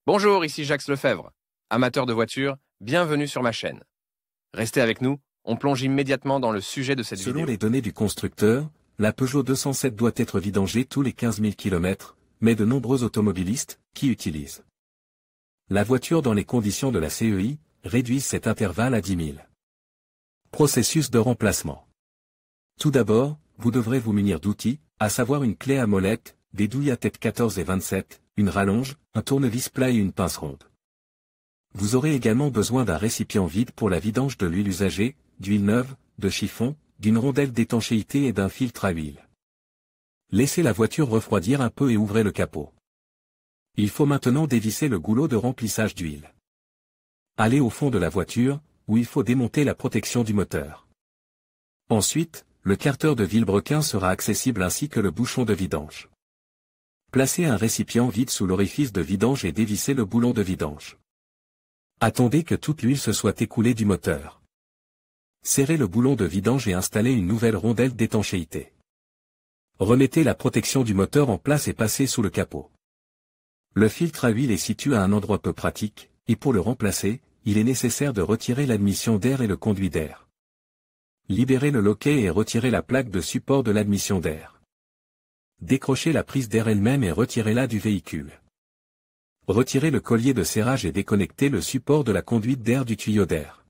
Bonjour, ici Jacques Lefebvre. Amateur de voitures, bienvenue sur ma chaîne. Restez avec nous, on plonge immédiatement dans le sujet de cette vidéo. Selon les données du constructeur, la Peugeot 207 doit être vidangée tous les 15 000 km, mais de nombreux automobilistes, qui utilisent la voiture dans les conditions de la CEI, réduisent cet intervalle à 10 000. Processus de remplacement. Tout d'abord, vous devrez vous munir d'outils, à savoir une clé à molette, des douilles à tête 14 et 27, une rallonge, un tournevis plat et une pince ronde. Vous aurez également besoin d'un récipient vide pour la vidange de l'huile usagée, d'huile neuve, de chiffon, d'une rondelle d'étanchéité et d'un filtre à huile. Laissez la voiture refroidir un peu et ouvrez le capot. Il faut maintenant dévisser le goulot de remplissage d'huile. Allez au fond de la voiture, où il faut démonter la protection du moteur. Ensuite, le carter de vilebrequin sera accessible ainsi que le bouchon de vidange. Placez un récipient vide sous l'orifice de vidange et dévissez le boulon de vidange. Attendez que toute l'huile se soit écoulée du moteur. Serrez le boulon de vidange et installez une nouvelle rondelle d'étanchéité. Remettez la protection du moteur en place et passez sous le capot. Le filtre à huile est situé à un endroit peu pratique, et pour le remplacer, il est nécessaire de retirer l'admission d'air et le conduit d'air. Libérez le loquet et retirez la plaque de support de l'admission d'air. Décrochez la prise d'air elle-même et retirez-la du véhicule. Retirez le collier de serrage et déconnectez le support de la conduite d'air du tuyau d'air.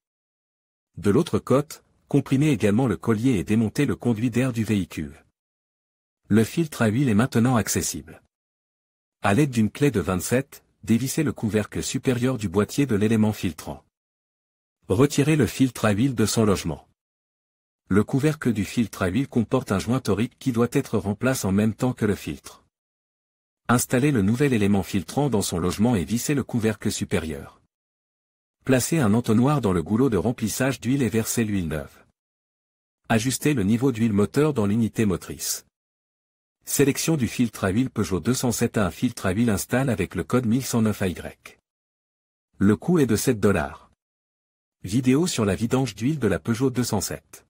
De l'autre côté, comprimez également le collier et démontez le conduit d'air du véhicule. Le filtre à huile est maintenant accessible. À l'aide d'une clé de 27, dévissez le couvercle supérieur du boîtier de l'élément filtrant. Retirez le filtre à huile de son logement. Le couvercle du filtre à huile comporte un joint torique qui doit être remplacé en même temps que le filtre. Installez le nouvel élément filtrant dans son logement et vissez le couvercle supérieur. Placez un entonnoir dans le goulot de remplissage d'huile et versez l'huile neuve. Ajustez le niveau d'huile moteur dans l'unité motrice. Sélection du filtre à huile Peugeot 207 à un filtre à huile installe avec le code 1109AY. Le coût est de $7. Vidéo sur la vidange d'huile de la Peugeot 207.